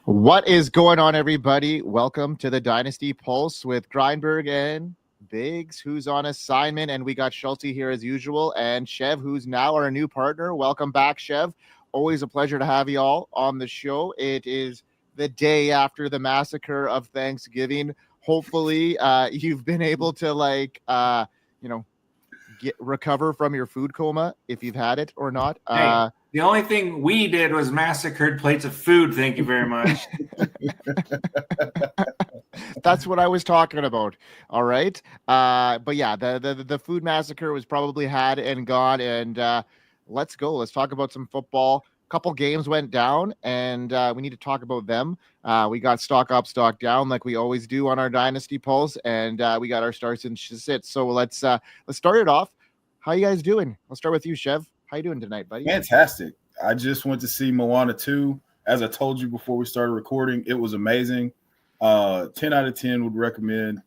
What is going on, everybody? Welcome to the Dynasty Pulse with Grindberg and Bigz, who's on assignment. And we got Schultzy here as usual, and Chev, who's now our new partner. Welcome back, Chev. Always a pleasure to have you all on the show. It is the day after the massacre of Thanksgiving. Hopefully, you've been able to, recover from your food coma if you've had it or not. Hey, the only thing we did was massacred plates of food. Thank you very much. That's what I was talking about. All right. But yeah, the food massacre was probably had and gone. And let's go. Let's talk about some football. A couple games went down, and we need to talk about them. We got stock up, stock down, like we always do on our Dynasty Pulse, and we got our starts and sits. So let's start it off. How you guys doing? I'll start with you, Chev. How you doing tonight, buddy? Fantastic. I just went to see Moana 2. As I told you before we started recording, it was amazing. 10 out of 10 would recommend.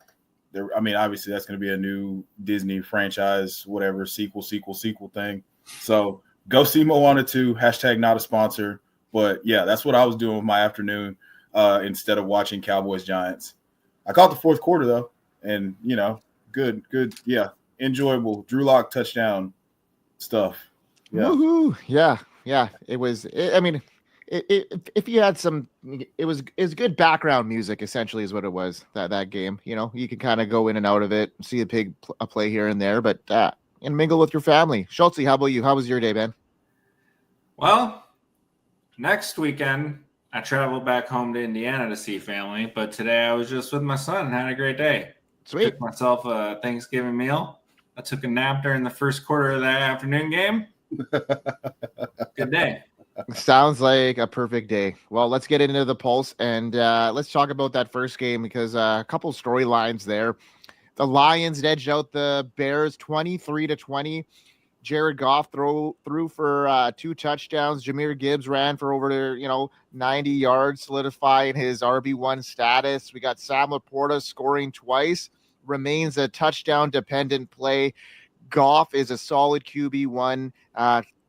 Obviously that's going to be a new Disney franchise, whatever, sequel thing. So go see Moana 2, # not a sponsor. But yeah, that's what I was doing with my afternoon instead of watching Cowboys Giants. I caught the fourth quarter though. And good. Yeah. Enjoyable. Drew Lock touchdown stuff. Yeah. Woohoo. Yeah. It was, if you had some, it was good background music, essentially, is what it was, that game. You can kind of go in and out of it, see a play here and there, but and mingle with your family. Schultzy, how about you? How was your day, man? Well, next weekend, I traveled back home to Indiana to see family, but today I was just with my son and had a great day. Sweet. Took myself a Thanksgiving meal. I took a nap during the first quarter of that afternoon game. Good day. Sounds like a perfect day. Well, let's get into the Pulse, and let's talk about that first game because a couple storylines there. The Lions edged out the Bears 23-20. Jared Goff threw for 2 touchdowns. Jahmyr Gibbs ran for over 90 yards, solidifying his RB1 status. We got Sam Laporta scoring twice. Remains a touchdown-dependent play. Goff is a solid QB1.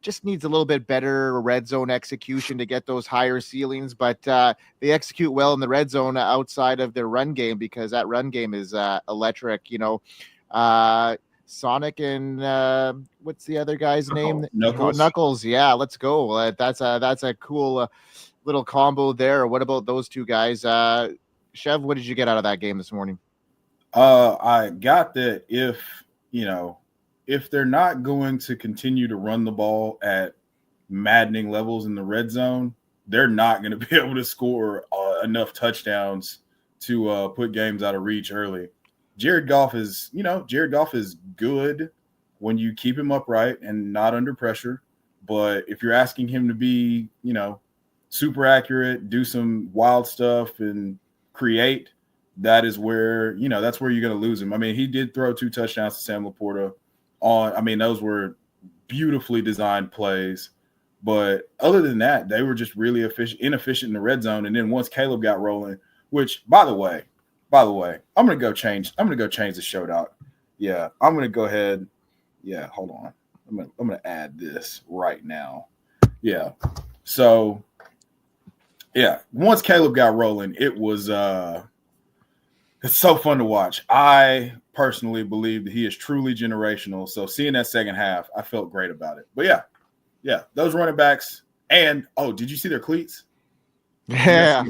Just needs a little bit better red zone execution to get those higher ceilings, but they execute well in the red zone outside of their run game because that run game is electric. Sonic and what's the other guy's name? Knuckles. Yeah, let's go. That's a cool little combo there. What about those two guys? Chev, what did you get out of that game this morning? I got that if they're not going to continue to run the ball at maddening levels in the red zone, they're not going to be able to score enough touchdowns to put games out of reach early. Jared Goff is good when you keep him upright and not under pressure. But if you're asking him to be, super accurate, do some wild stuff and create, that is where, that's where you're going to lose him. I mean, he did throw 2 touchdowns to Sam Laporta. Those were beautifully designed plays. But other than that, they were just really inefficient in the red zone. And then once Caleb got rolling, which, by the way, I'm gonna go change the show doc. Yeah, I'm gonna go ahead. Yeah, hold on. I'm gonna add this right now. Yeah. So yeah, once Caleb got rolling, it was it's so fun to watch. I personally believe that he is truly generational. So seeing that second half, I felt great about it. But yeah, those running backs. And did you see their cleats? Yeah.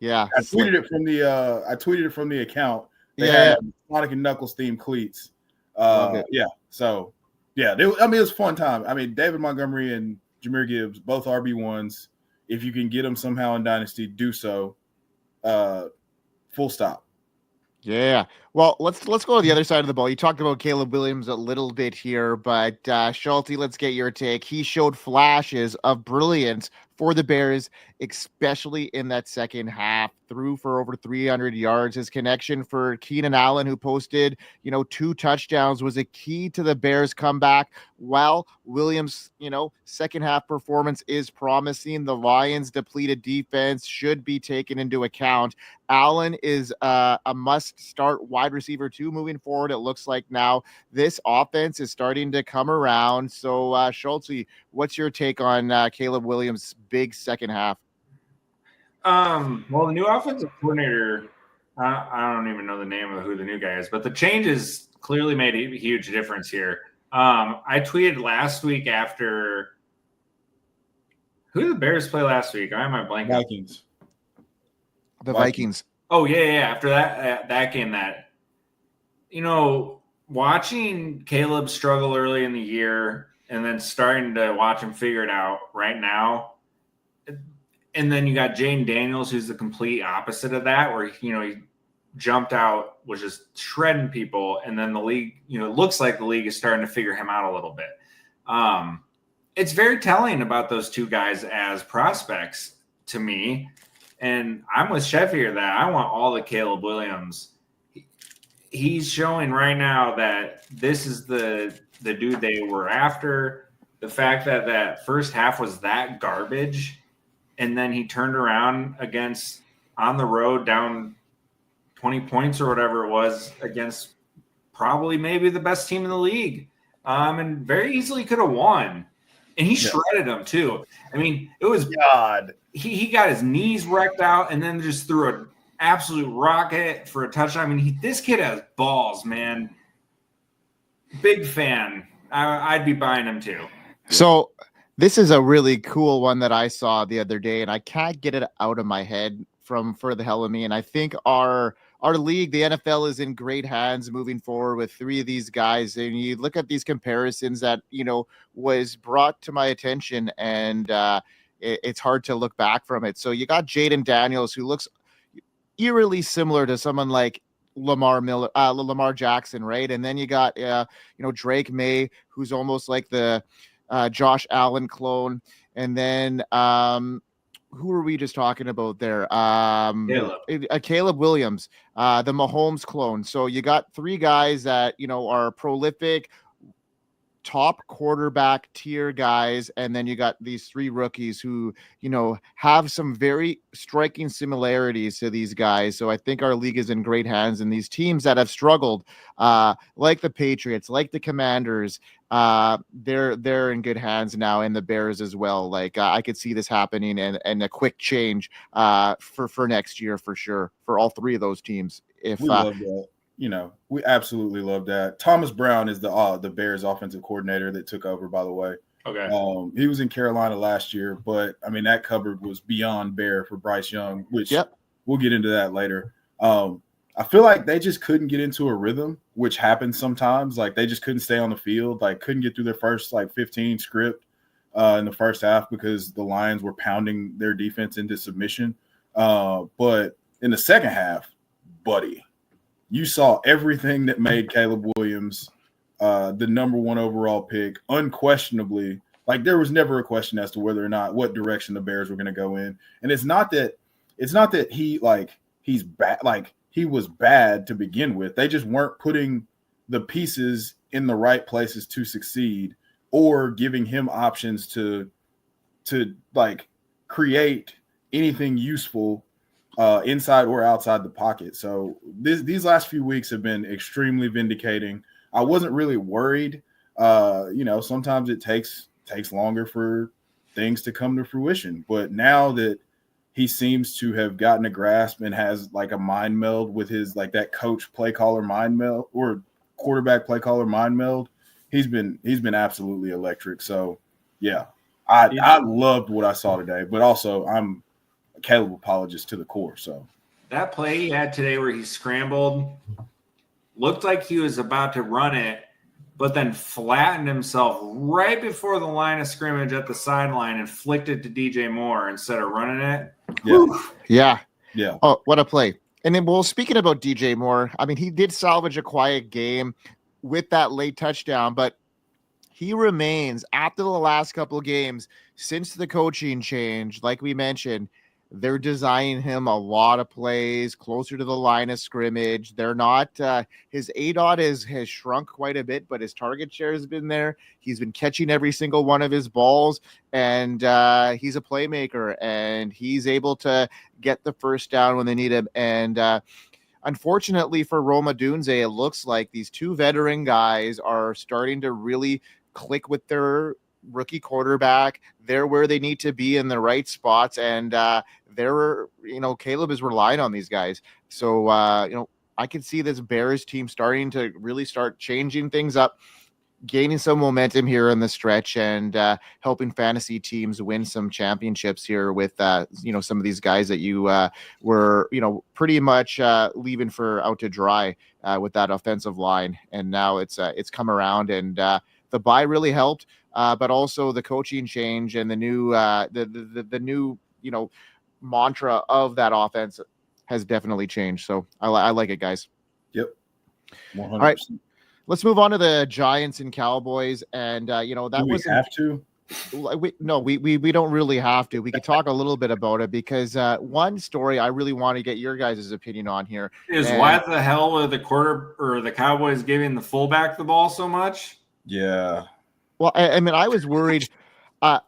I tweeted it from the account. They had Sonic and Knuckles themed cleats. Yeah. So yeah, it was a fun time. I mean, David Montgomery and Jahmyr Gibbs, both RB1s. If you can get them somehow in Dynasty, do so. Full stop. Yeah. Well, let's go to the other side of the ball. You talked about Caleb Williams a little bit here, but Schultzy, let's get your take. He showed flashes of brilliance for the Bears, especially in that second half. Threw for over 300 yards. His connection for Keenan Allen, who posted, 2 touchdowns, was a key to the Bears' comeback. While Williams, second half performance is promising, the Lions' depleted defense should be taken into account. Allen is a must-start wide receiver too moving forward. It looks like now this offense is starting to come around. So, Schultzy, what's your take on Caleb Williams' big second half? Well, the new offensive coordinator, I don't even know the name of who the new guy is, but the changes clearly made a huge difference here. I tweeted last week after who did the Bears play last week? I am my blank. Vikings. The Vikings. Oh yeah. After that game, watching Caleb struggle early in the year and then starting to watch him figure it out right now. And then you got Jaden Daniels, who's the complete opposite of that, where he jumped out, was just shredding people, and then the league, it looks like the league is starting to figure him out a little bit. It's very telling about those two guys as prospects to me, and I'm with Chev here that I want all the Caleb Williams. He's showing right now that this is the dude they were after. The fact that first half was that garbage. And then he turned around on the road down 20 points or whatever it was against probably maybe the best team in the league. And very easily could have won. And he shredded them too. I mean, it was God. He got his knees wrecked out and then just threw an absolute rocket for a touchdown. I mean, this kid has balls, man. Big fan. I'd be buying him too. So this is a really cool one that I saw the other day, and I can't get it out of my head for the hell of me. And I think our league, the NFL, is in great hands moving forward with three of these guys. And you look at these comparisons that, was brought to my attention, and it's hard to look back from it. So you got Jaden Daniels, who looks eerily similar to someone like Lamar Jackson, right? And then you got, Drake May, who's almost like the Josh Allen clone. And then who are we just talking about there? Caleb Williams, the Mahomes clone. So you got three guys that, are prolific, top quarterback tier guys, and then you got these three rookies who, have some very striking similarities to these guys. So I think our league is in great hands, and these teams that have struggled, like the Patriots, like the Commanders, they're in good hands now, and the Bears as well. Like I could see this happening and a quick change for next year for sure for all three of those teams. If we love that. We absolutely love that. Thomas Brown is the Bears offensive coordinator that took over, by the way. Okay. He was in Carolina last year, but I mean, that cupboard was beyond bare for Bryce Young, which we'll get into that later. I feel like they just couldn't get into a rhythm, which happens sometimes. Like they just couldn't stay on the field, like couldn't get through their first 15 script in the first half because the Lions were pounding their defense into submission. But in the second half, buddy, you saw everything that made Caleb Williams the number one overall pick, unquestionably. Like there was never a question as to whether or not what direction the Bears were going to go in. And it's not that he's bad. Like he was bad to begin with. They just weren't putting the pieces in the right places to succeed or giving him options to create anything useful inside or outside the pocket. So these last few weeks have been extremely vindicating. I wasn't really worried. Sometimes it takes longer for things to come to fruition. But now that he seems to have gotten a grasp and has like a mind meld with his that coach play caller mind meld or quarterback play caller mind meld, he's been absolutely electric. So yeah, I loved what I saw today, but also I'm a Caleb apologist to the core. So that play he had today where he scrambled looked like he was about to run it, but then flattened himself right before the line of scrimmage at the sideline and flicked it to DJ Moore instead of running it. Yeah. Oh, what a play. And then, well, speaking about DJ Moore, I mean, he did salvage a quiet game with that late touchdown, but he remains, after the last couple of games, since the coaching change, like we mentioned, they're designing him a lot of plays closer to the line of scrimmage. They're not his ADOT has shrunk quite a bit, but his target share has been there. He's been catching every single one of his balls, and he's a playmaker, and he's able to get the first down when they need him. And unfortunately for Roma Dunze, it looks like these two veteran guys are starting to really click with their rookie quarterback. They're where they need to be in the right spots. And Caleb is relying on these guys. So, I can see this Bears team starting to really start changing things up, gaining some momentum here in the stretch, and helping fantasy teams win some championships here with some of these guys that you were pretty much leaving for out to dry with that offensive line, and now it's come around, and the bye really helped, but also the coaching change and the new the new mantra of that offense has definitely changed. So I like it, guys. Yep. 100%. All right. Let's move on to the Giants and Cowboys, and that was have to. We don't really have to. We could talk a little bit about it because one story I really want to get your guys' opinion on here is why the hell were the Cowboys giving the fullback the ball so much? Yeah. Well, I mean, I was worried.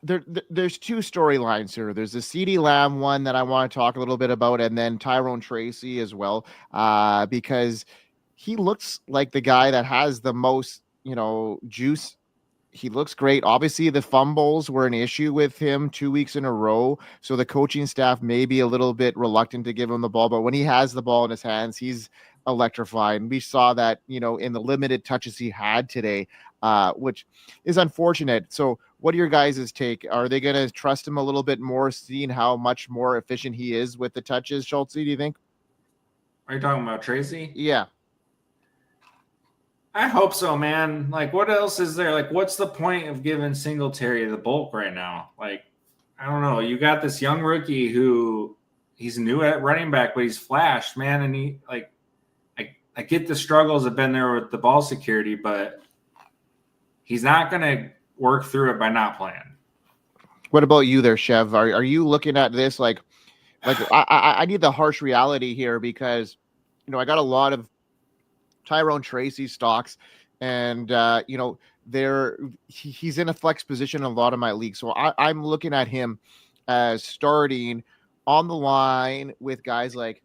There's two storylines here. There's the CeeDee Lamb one that I want to talk a little bit about, and then Tyrone Tracy as well, because he looks like the guy that has the most, juice. He looks great. Obviously, the fumbles were an issue with him 2 weeks in a row. So the coaching staff may be a little bit reluctant to give him the ball. But when he has the ball in his hands, he's electrifying. We saw that, in the limited touches he had today, which is unfortunate. So what are your guys' take? Are they going to trust him a little bit more, seeing how much more efficient he is with the touches, Schultzy, do you think? Are you talking about Tracy? Yeah. I hope so, man. Like, what else is there? Like, what's the point of giving Singletary the bulk right now? Like, I don't know. You got this young rookie who he's new at running back, but he's flashed, man. And I get the struggles have been there with the ball security, but he's not going to work through it by not playing. What about you there, Chev? Are you looking at this like I need the harsh reality here because, I got a lot of Tyrone Tracy stocks, and he's in a flex position in a lot of my leagues. So I'm looking at him as starting on the line with guys like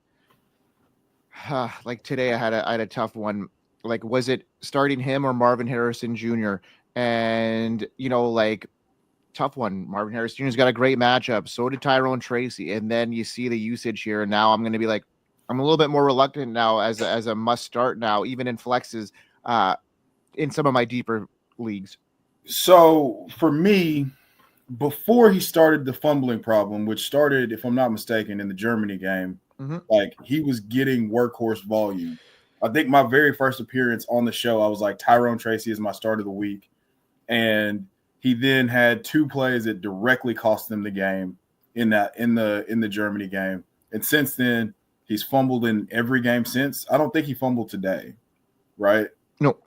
today I had a tough one. Like, was it starting him or Marvin Harrison Jr.? And tough one. Marvin Harrison Jr.'s got a great matchup. So did Tyrone Tracy. And then you see the usage here. And now I'm going to be like, I'm a little bit more reluctant now as a must start now, even in flexes, in some of my deeper leagues. So for me, before he started the fumbling problem, which started, if I'm not mistaken, in the Germany game, he was getting workhorse volume. I think my very first appearance on the show, I was like, Tyrone Tracy is my start of the week. And he then had two plays that directly cost them the game in the Germany game. And since then, he's fumbled in every game since. I don't think he fumbled today, right? No.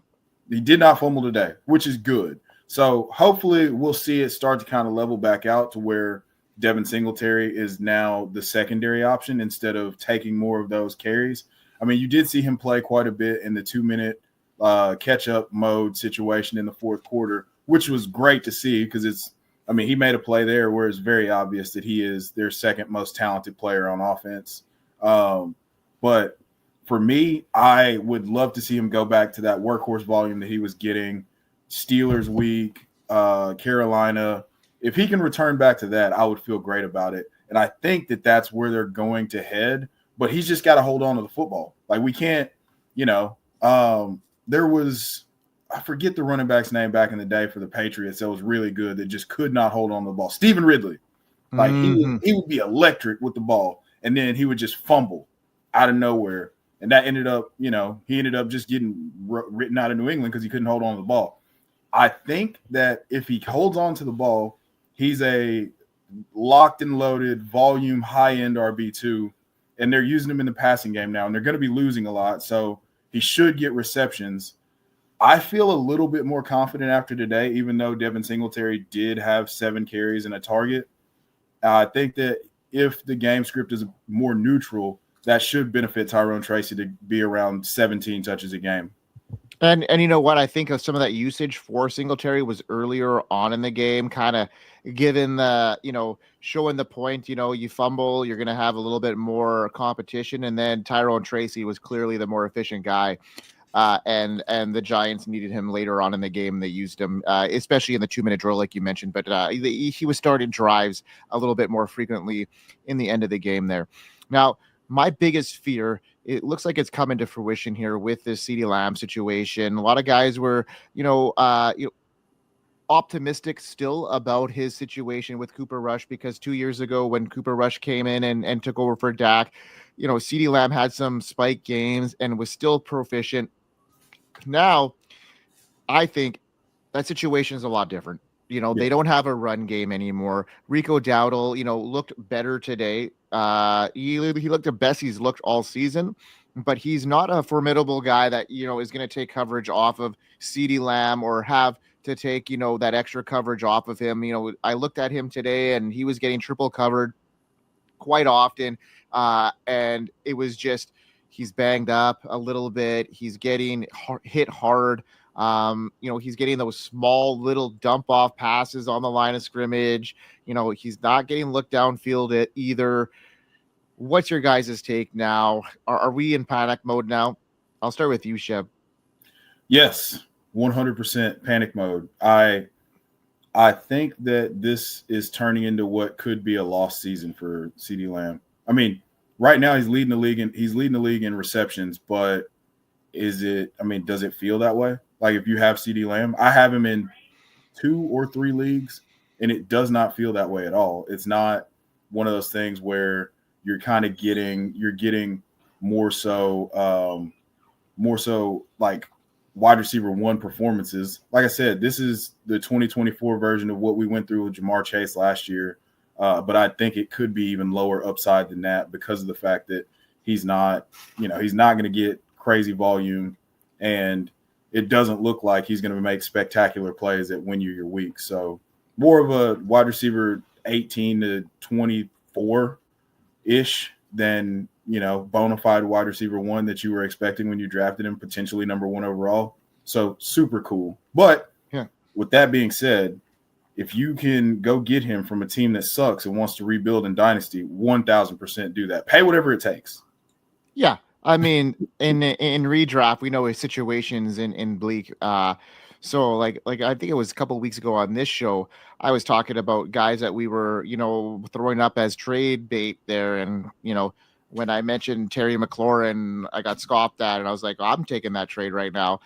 He did not fumble today, which is good. So hopefully we'll see it start to kind of level back out to where Devin Singletary is now the secondary option instead of taking more of those carries. I mean, you did see him play quite a bit in the 2-minute catch-up mode situation in the fourth quarter, which was great to see because he made a play there where it's very obvious that he is their second most talented player on offense. But for me, I would love to see him go back to that workhorse volume that he was getting. Steelers week, Carolina. If he can return back to that, I would feel great about it. And I think that that's where they're going to head. But he's just got to hold on to the football. Like, we can't, there was, I forget the running back's name back in the day for the Patriots that was really good that just could not hold on to the ball. Stephen Ridley. Like, he would be electric with the ball, and then he would just fumble out of nowhere. And that ended up, he ended up just getting written out of New England because he couldn't hold on to the ball. I think that if he holds on to the ball, he's a locked and loaded volume high-end RB2, and they're using him in the passing game now, and they're going to be losing a lot, so he should get receptions. I feel a little bit more confident after today, even though Devin Singletary did have 7 carries and a target. I think that if the game script is more neutral, that should benefit Tyrone Tracy to be around 17 touches a game. And you know what? I think of some of that usage for Singletary was earlier on in the game, kind of given the, showing the point, you fumble, you're going to have a little bit more competition. And then Tyrone Tracy was clearly the more efficient guy. and the Giants needed him later on in the game. They used him, especially in the 2-minute drill, like you mentioned. But he was starting drives a little bit more frequently in the end of the game there. Now, my biggest fear, it looks like it's coming to fruition here with this CeeDee Lamb situation. A lot of guys were, optimistic still about his situation with Cooper Rush, because 2 years ago when Cooper Rush came in and took over for Dak, CeeDee Lamb had some spike games and was still proficient. Now, I think that situation is a lot different. They don't have a run game anymore. Rico Dowdle, looked better today. He looked the best he's looked all season, but he's not a formidable guy that, is going to take coverage off of CeeDee Lamb or have to take, that extra coverage off of him. I looked at him today and he was getting triple covered quite often. And it was just, he's banged up a little bit. He's getting hit hard. He's getting those small little dump off passes on the line of scrimmage. He's not getting looked downfield either. What's your guys' take now? Are we in panic mode now? I'll start with you, Chev. Yes, 100% panic mode. I think that this is turning into what could be a lost season for CeeDee Lamb. I mean, right now he's leading the league in receptions, but does it feel that way? Like, if you have CeeDee Lamb, I have him in 2 or 3 leagues, and it does not feel that way at all. It's not one of those things where you're getting more so like wide receiver 1 performances. Like I said, this is the 2024 version of what we went through with Jamar Chase last year. But I think it could be even lower upside than that because of the fact that he's not going to get crazy volume, and it doesn't look like he's going to make spectacular plays that win you your week. So more of a wide receiver 18 to 24-ish than, bona fide wide receiver 1 that you were expecting when you drafted him, potentially number 1 overall. So super cool. But with that being said, if you can go get him from a team that sucks and wants to rebuild in Dynasty, 1,000% do that. Pay whatever it takes. Yeah. I mean, in redraft, we know his situations in bleak. So like I think it was a couple of weeks ago on this show, I was talking about guys that we were, throwing up as trade bait there. And, when I mentioned Terry McLaurin, I got scoffed at, and I was like, I'm taking that trade right now.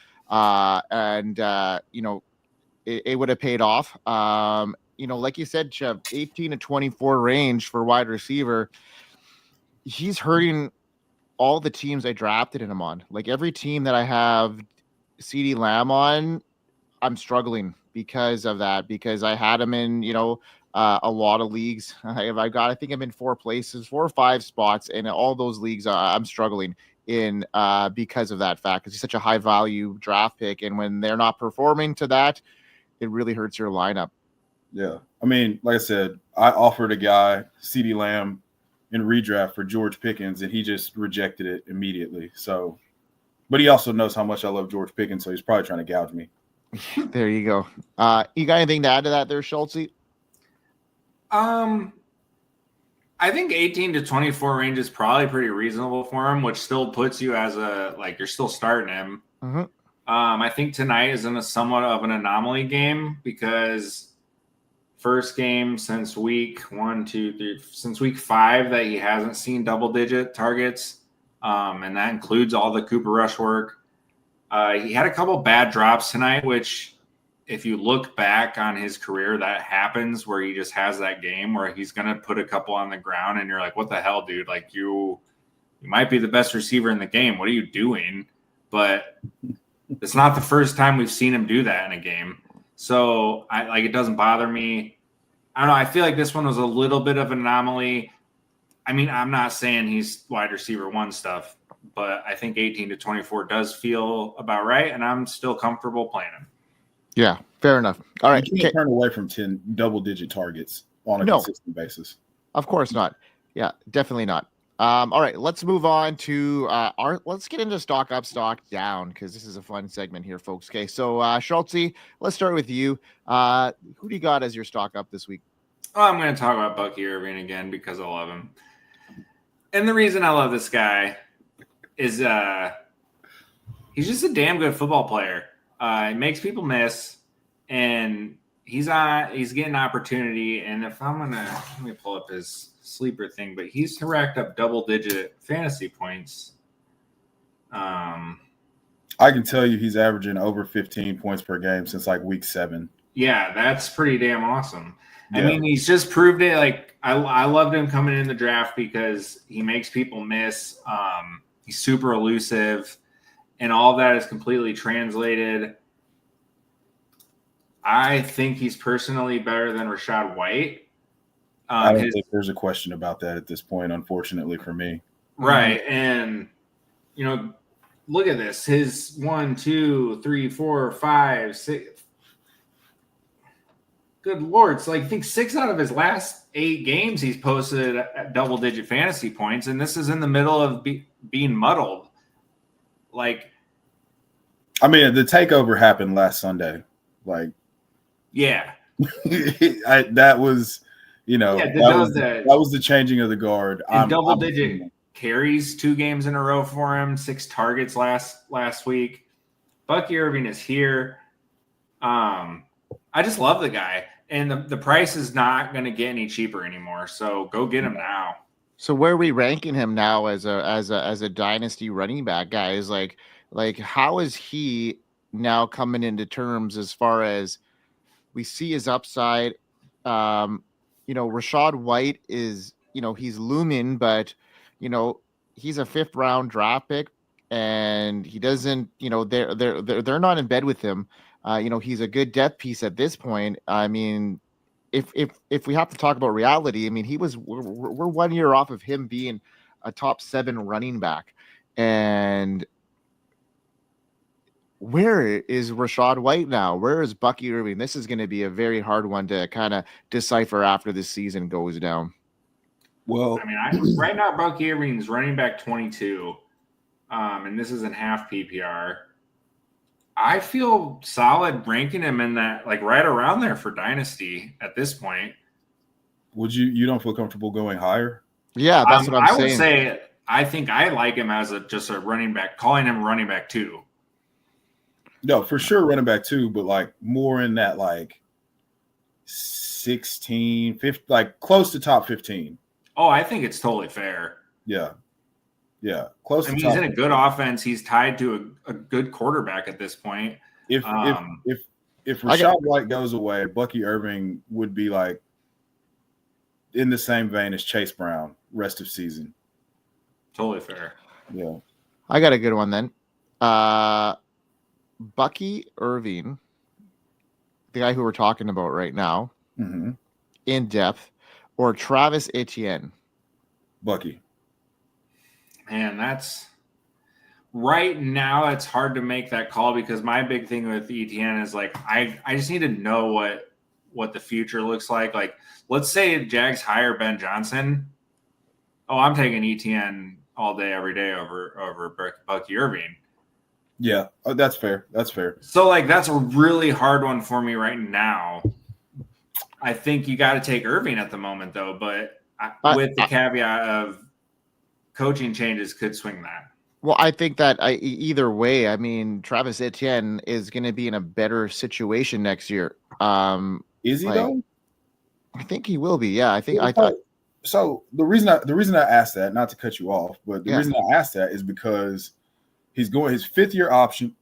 It would have paid off. Like you said, Chev, 18 to 24 range for wide receiver. He's hurting all the teams I drafted him on. Like, every team that I have CeeDee Lamb on, I'm struggling because of that, because I had him in, a lot of leagues. I think I'm in 4 places, 4 or 5 spots, and all those leagues I'm struggling in because of that fact, because he's such a high value draft pick. And when they're not performing to that, it really hurts your lineup. Yeah. I mean, like I said, I offered a guy CeeDee Lamb in redraft for George Pickens, and he just rejected it immediately. So, but he also knows how much I love George Pickens, so he's probably trying to gouge me. There you go. You got anything to add to that there, Schultzy? I think 18 to 24 range is probably pretty reasonable for him, which still puts you as you're still starting him. Mm-hmm. I think tonight is in a somewhat of an anomaly game because first game since week 5 that he hasn't seen double-digit targets, and that includes all the Cooper Rush work. He had a couple bad drops tonight, which if you look back on his career, that happens where he just has that game where he's going to put a couple on the ground and you're like, what the hell, dude? Like, you might be the best receiver in the game. What are you doing? But it's not the first time we've seen him do that in a game. So it doesn't bother me. I don't know. I feel like this one was a little bit of an anomaly. I mean, I'm not saying he's wide receiver 1 stuff, but I think 18 to 24 does feel about right, and I'm still comfortable playing him. Yeah, fair enough. All right. You can't turn away from 10 double-digit targets on a consistent basis. Of course not. Yeah, definitely not. All right, let's move on to let's get into stock up, stock down, because this is a fun segment here, folks. Okay, so Schultzy, let's start with you. Who do you got as your stock up this week? Well, I'm going to talk about Bucky Irving again because I love him. And the reason I love this guy is he's just a damn good football player. It makes people miss, and he's getting opportunity. And if I'm gonna let me pull up his sleeper thing, but he's racked up double-digit fantasy points. I can tell you he's averaging over 15 points per game since like week 7. Yeah, that's pretty damn awesome. Yeah. I mean, he's just proved it. Like I loved him coming in the draft because he makes people miss. He's super elusive, and all of that is completely translated. I think he's personally better than Rachaad White. I don't think there's a question about that at this point, unfortunately for me. Right. And, you know, look at this. His 1, 2, 3, 4, 5, 6. Good Lord. It's like, I think 6 out of his last 8 games he's posted at double-digit fantasy points, and this is in the middle of being muddled. Like, I mean, the takeover happened last Sunday. Like, yeah. That was, you know, that was the changing of the guard. Double-digit carries 2 games in a row for him, 6 targets last week. Bucky Irving is here. I just love the guy, and the price is not going to get any cheaper anymore. So go get him now. So where are we ranking him now as a dynasty running back, guys? Like how is he now coming into terms as far as we see his upside? You know, Rachaad White is, you know, he's looming, but you know, he's a 5th round draft pick, and he doesn't, you know, they're not in bed with him. You know, he's a good depth piece at this point. I mean, if we have to talk about reality, I mean, we're 1 year off of him being a top 7 running back, and where is Rachaad White now? Where is Bucky Irving? This is going to be a very hard one to kind of decipher after this season goes down. Well, I mean, right now Bucky Irving's running back 22, and this is in half PPR. I feel solid ranking him in that, like, right around there for Dynasty at this point. Would you don't feel comfortable going higher? Yeah, that's what I'm saying. I would say I think I like him as just a running back, calling him running back 2. No, for sure running back 2, but like more in that like 16, 15, like close to top 15. Oh, I think it's totally fair. Yeah. Yeah. Close to top he's in a good offense. He's tied to a good quarterback at this point. If Rachaad White goes away, Bucky Irving would be like in the same vein as Chase Brown rest of season. Totally fair. Yeah. I got a good one then. Bucky Irving, the guy who we're talking about right now, in depth, or Travis Etienne? Bucky. Man, that's right now. It's hard to make that call because my big thing with Etienne is like I just need to know what the future looks like. Like, let's say Jags hire Ben Johnson. Oh, I'm taking Etienne all day, every day over Bucky Irving. Yeah, that's fair. That's fair. So, like, that's a really hard one for me right now. I think you got to take Irving at the moment, though, but with the caveat of coaching changes could swing that. Well, I think that either way, I mean, Travis Etienne is going to be in a better situation next year. Is he though? I think he will be. Yeah, I think. So the reason I asked that, not to cut you off, but the reason I asked that is because he's going his 5th year option,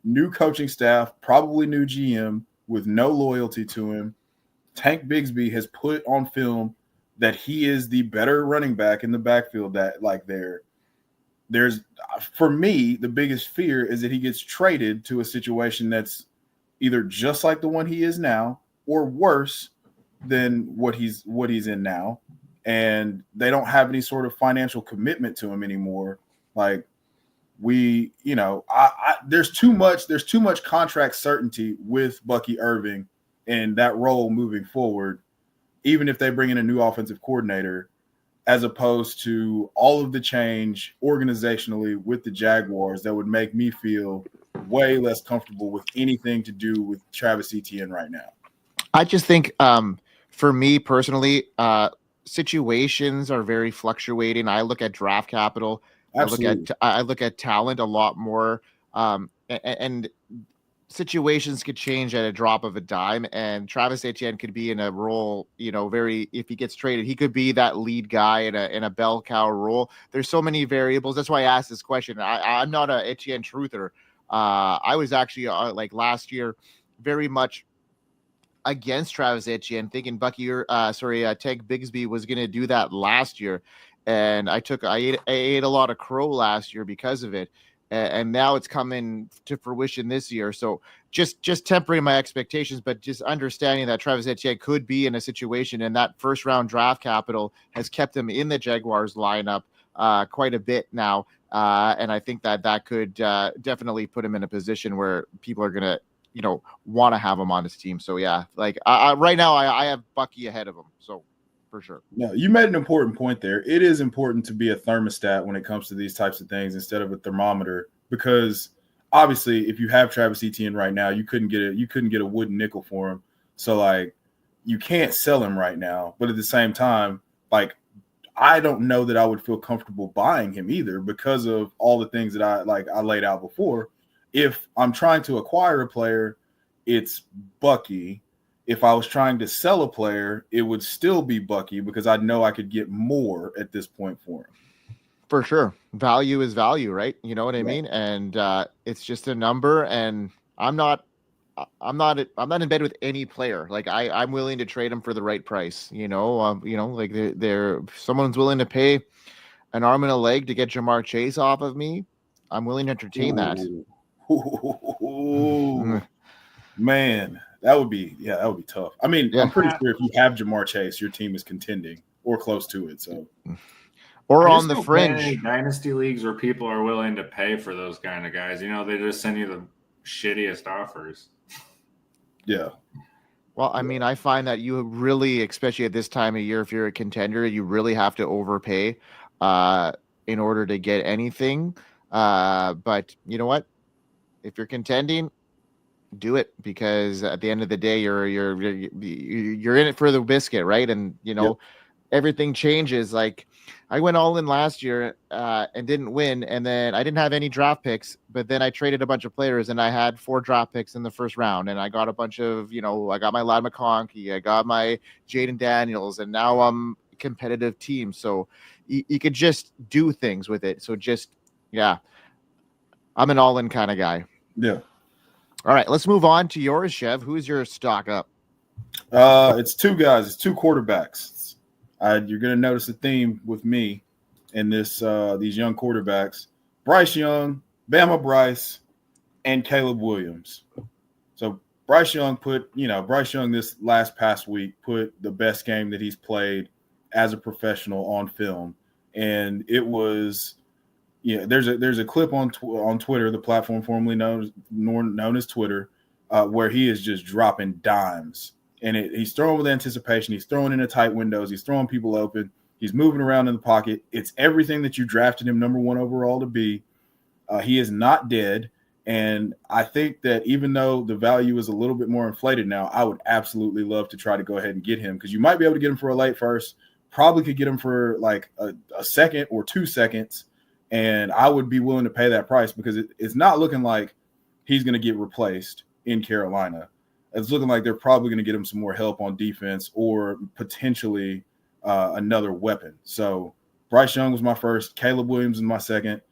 new coaching staff, probably new GM with no loyalty to him. Tank Bigsby has put on film that he is the better running back in the backfield. That like there's for me, the biggest fear is that he gets traded to a situation that's either just like the one he is now or worse than what he's in now. And they don't have any sort of financial commitment to him anymore. Like there's too much contract certainty with Bucky Irving and that role moving forward, even if they bring in a new offensive coordinator, as opposed to all of the change organizationally with the Jaguars that would make me feel way less comfortable with anything to do with Travis Etienne right now. I just think for me personally, situations are very fluctuating. I look at draft capital. Absolutely. I look at talent a lot more, and situations could change at a drop of a dime. And Travis Etienne could be in a role, if he gets traded, he could be that lead guy in a bell cow role. There's so many variables. That's why I asked this question. I'm not a Etienne truther. I was actually like last year, very much against Travis Etienne, thinking Tank Bigsby was going to do that last year. And I ate a lot of crow last year because of it. And now it's coming to fruition this year. So just tempering my expectations, but just understanding that Travis Etienne could be in a situation, and that first round draft capital has kept him in the Jaguars lineup quite a bit now. And I think that could definitely put him in a position where people are going to, want to have him on his team. So yeah, like right now I have Bucky ahead of him. So for sure. No, you made an important point there. It is important to be a thermostat when it comes to these types of things instead of a thermometer, because obviously if you have Travis Etienne right now, you couldn't get a wooden nickel for him. So like you can't sell him right now, but at the same time, like I don't know that I would feel comfortable buying him either because of all the things that I laid out before. If I'm trying to acquire a player, it's Bucky. If I was trying to sell a player, it would still be Bucky because I know I could get more at this point for him. For sure. Value is value, right? You know what I mean? And it's just a number, and I'm not in bed with any player. Like I'm willing to trade him for the right price, like if someone's willing to pay an arm and a leg to get Jamar Chase off of me, I'm willing to entertain that. Ooh, man, that would be tough. I mean, I'm pretty sure if you have Jamar Chase, your team is contending or close to it. So, or on the fringe. Dynasty leagues where people are willing to pay for those kind of guys. They just send you the shittiest offers. Yeah. Well, I mean, I find that you really, especially at this time of year, if you're a contender, you really have to overpay in order to get anything. But you know what? If you're contending, do it, because at the end of the day, you're in it for the biscuit, right? And everything changes. Like I went all in last year and didn't win, and then I didn't have any draft picks, but then I traded a bunch of players, and I had 4 draft picks in the first round, and I got a bunch of, I got my Ladd McConkey, I got my Jaden Daniels, and now I'm a competitive team. So you could just do things with it. So I'm an all-in kind of guy. Yeah. All right, let's move on to yours, Chev. Who's your stock up? It's 2 guys. It's 2 quarterbacks. You're going to notice a theme with me in these young quarterbacks: Bryce Young, Bama Bryce, and Caleb Williams. So Bryce Young this past week put the best game that he's played as a professional on film, and it was. Yeah, there's a clip on Twitter, the platform formerly known as Twitter, where he is just dropping dimes, and he's throwing with anticipation. He's throwing into tight windows. He's throwing people open. He's moving around in the pocket. It's everything that you drafted him number 1 overall to be. He is not dead, and I think that even though the value is a little bit more inflated now, I would absolutely love to try to go ahead and get him, because you might be able to get him for a late first. Probably could get him for like a second or 2 seconds. And I would be willing to pay that price, because it's not looking like he's going to get replaced in Carolina. It's looking like they're probably going to get him some more help on defense, or potentially another weapon. So Bryce Young was my first. Caleb Williams is my second.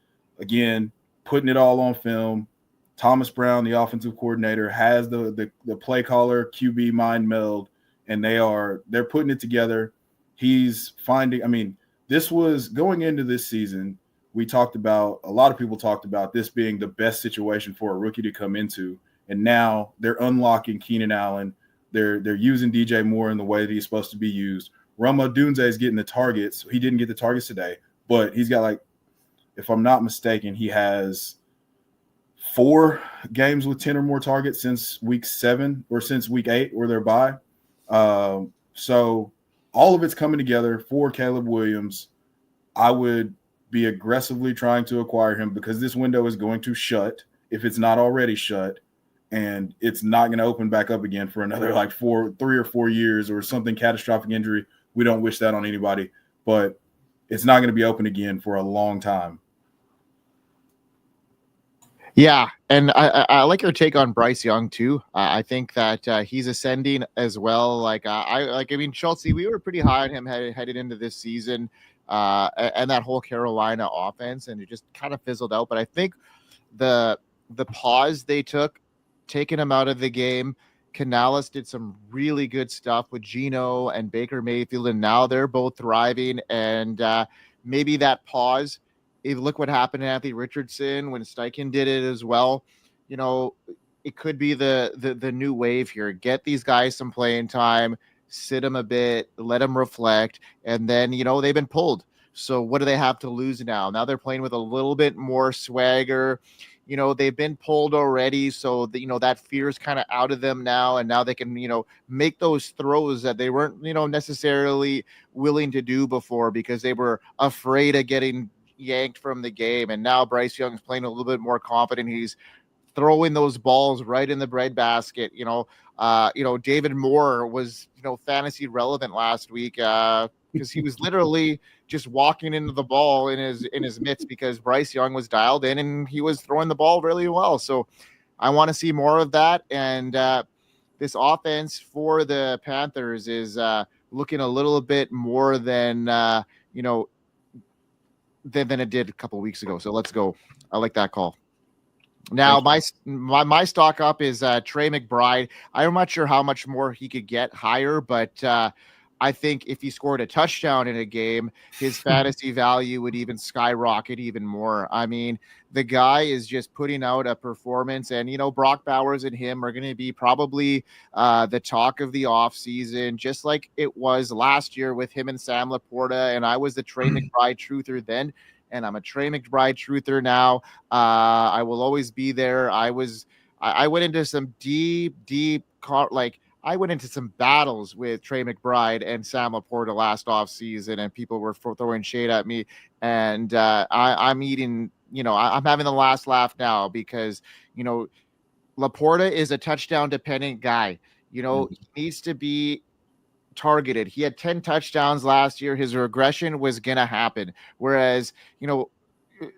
Again, putting it all on film. Thomas Brown, the offensive coordinator, has the play caller QB mind meld, and they're putting it together. He's finding – I mean, this was going into this season – a lot of people talked about this being the best situation for a rookie to come into. And now they're unlocking Keenan Allen. They're using DJ Moore in the way that he's supposed to be used. Rome Odunze is getting the targets. He didn't get the targets today, but he's got, if I'm not mistaken, he has 4 games with 10 or more targets since week 7 or since week 8 or their bye. So all of it's coming together for Caleb Williams. I would be aggressively trying to acquire him, because this window is going to shut if it's not already shut, and it's not going to open back up again for another 3 or 4 years, or something catastrophic injury. We don't wish that on anybody, but it's not going to be open again for a long time. Yeah, and I like your take on Bryce Young too. I think that he's ascending as well. I mean, Schultzy, we were pretty high on him headed into this season, and that whole Carolina offense, and it just kind of fizzled out. But I think the pause they took, taking him out of the game. Canales did some really good stuff with Geno and Baker Mayfield, and now they're both thriving. And maybe that pause. Look what happened to Anthony Richardson when Steichen did it as well. You know, it could be the new wave here. Get these guys some playing time, sit them a bit, let them reflect, and then they've been pulled. So what do they have to lose now? Now they're playing with a little bit more swagger. They've been pulled already, so that fear is kind of out of them now, and now they can make those throws that they weren't necessarily willing to do before because they were afraid of getting yanked from the game. And now Bryce Young's playing a little bit more confident. He's throwing those balls right in the breadbasket. David Moore was fantasy relevant last week because he was literally just walking into the ball in his mitts because Bryce Young was dialed in and he was throwing the ball really well. So I want to see more of that. And this offense for the Panthers is looking a little bit more than than it did a couple of weeks ago. So let's go. I like that call. Now my stock up is Trey McBride. I'm not sure how much more he could get higher, but I think if he scored a touchdown in a game, his fantasy value would even skyrocket even more. I mean, the guy is just putting out a performance, and Brock Bowers and him are going to be probably the talk of the offseason, just like it was last year with him and Sam Laporta. And I was the Trey McBride truther then, and I'm a Trey McBride truther now. I will always be there. I went into some I went into some battles with Trey McBride and Sam Laporta last offseason, and people were throwing shade at me. And I'm eating, I'm having the last laugh now because, Laporta is a touchdown dependent guy. He needs to be targeted. He had 10 touchdowns last year. His regression was going to happen. Whereas,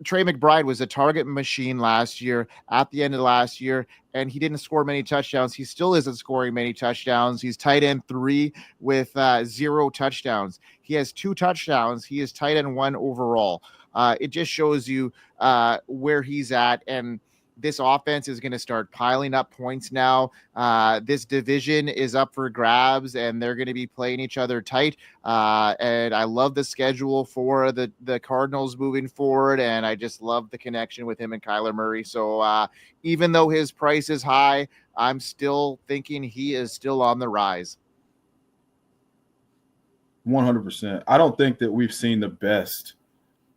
Trey McBride was a target machine last year at the end of last year, and he didn't score many touchdowns. He still isn't scoring many touchdowns. He's tight end 3 with 0 touchdowns. He has 2 touchdowns. He is tight end 1 overall. It just shows you where he's at, and this offense is going to start piling up points now. This division is up for grabs, and they're going to be playing each other tight. And I love the schedule for the Cardinals moving forward, and I just love the connection with him and Kyler Murray. So even though his price is high, I'm still thinking he is still on the rise. 100%. I don't think that we've seen the best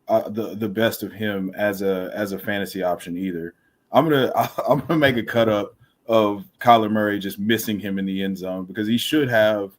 of him as a fantasy option either. I'm gonna make a cut up of Kyler Murray just missing him in the end zone because he's had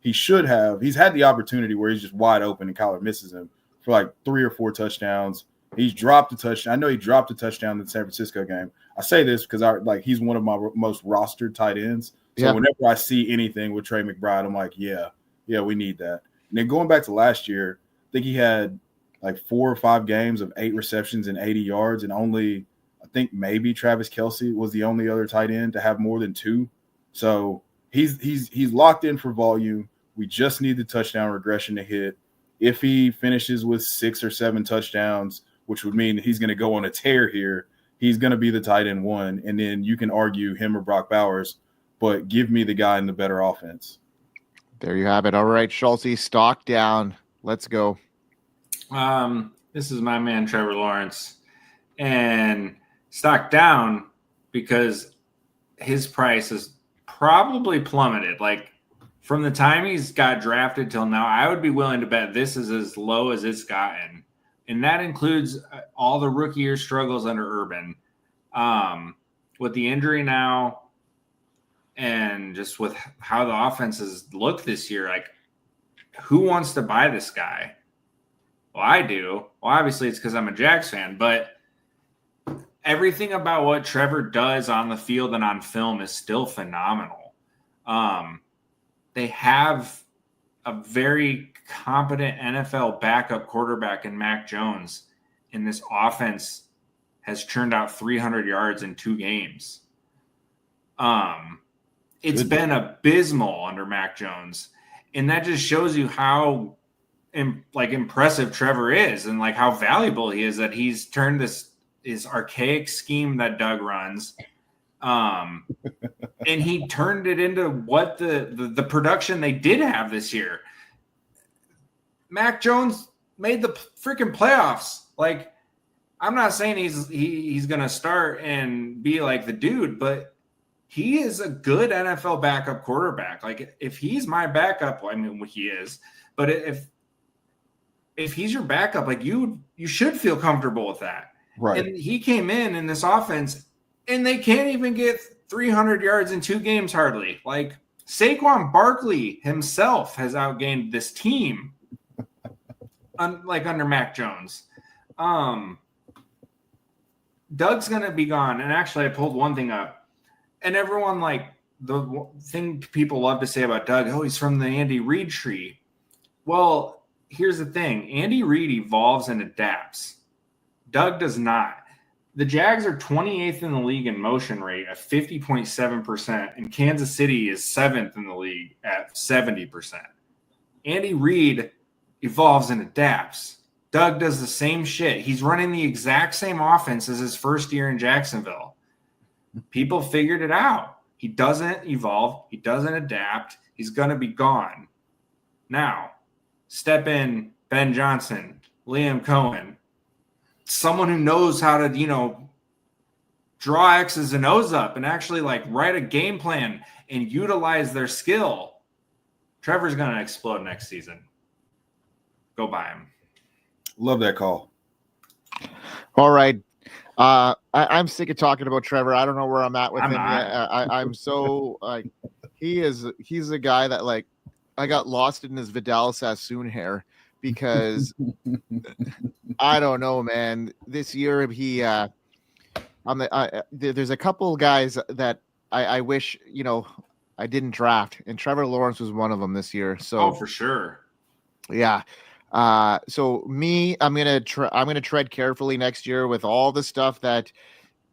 the opportunity where he's just wide open and Kyler misses him for like 3 or 4 touchdowns. He's dropped a touchdown. I know he dropped a touchdown in the San Francisco game. I say this because he's one of my most rostered tight ends. So whenever I see anything with Trey McBride, I'm like, yeah, we need that. And then going back to last year, I think he had like 4 or 5 games of 8 receptions and 80 yards, and only I think maybe Travis Kelce was the only other tight end to have more than 2. So he's locked in for volume. We just need the touchdown regression to hit. If he finishes with 6 or 7 touchdowns, which would mean he's going to go on a tear here, he's going to be the tight end 1. And then you can argue him or Brock Bowers, but give me the guy in the better offense. There you have it. All right, Schultzy, stock down. Let's go. This is my man, Trevor Lawrence. And stock down because his price has probably plummeted. Like from the time he's got drafted till now, I would be willing to bet this is as low as it's gotten. And that includes all the rookie year struggles under Urban. With the injury now and just with how the offenses look this year, like who wants to buy this guy? Well, I do. Well, obviously it's because I'm a Jags fan, but everything about what Trevor does on the field and on film is still phenomenal. They have a very competent NFL backup quarterback in Mac Jones, and this offense has churned out 300 yards in 2 games. It's been abysmal under Mac Jones. And that just shows you how impressive Trevor is and like how valuable he is, that he's turned this archaic scheme that Doug runs. And he turned it into what the production they did have this year. Mac Jones made the freaking playoffs. Like, I'm not saying he's going to start and be like the dude, but he is a good NFL backup quarterback. Like, if he's my backup, I mean, he is, but if he's your backup, like you should feel comfortable with that. Right. And he came in this offense and they can't even get 300 yards in 2 games hardly. Like, Saquon Barkley himself has outgained this team under Mac Jones. Doug's going to be gone. And actually I pulled one thing up. And everyone, like, the thing people love to say about Doug, he's from the Andy Reid tree. Well, here's the thing. Andy Reid evolves and adapts. Doug does not. The Jags are 28th in the league in motion rate at 50.7%, and Kansas City is 7th in the league at 70%. Andy Reid evolves and adapts. Doug does the same shit. He's running the exact same offense as his first year in Jacksonville. People figured it out. He doesn't evolve. He doesn't adapt. He's going to be gone. Now, step in Ben Johnson, Liam Cohen, someone who knows how to, draw X's and O's up and actually like write a game plan and utilize their skill. Trevor's going to explode next season. Go buy him. Love that call. All right. I'm sick of talking about Trevor. I don't know where I'm at with him yet. I'm so like he's a guy that like I got lost in his Vidal Sassoon hair because I don't know, man. This year there's a couple guys that I wish I didn't draft, and Trevor Lawrence was one of them this year. So for sure, yeah. So I'm gonna tread carefully next year with all the stuff that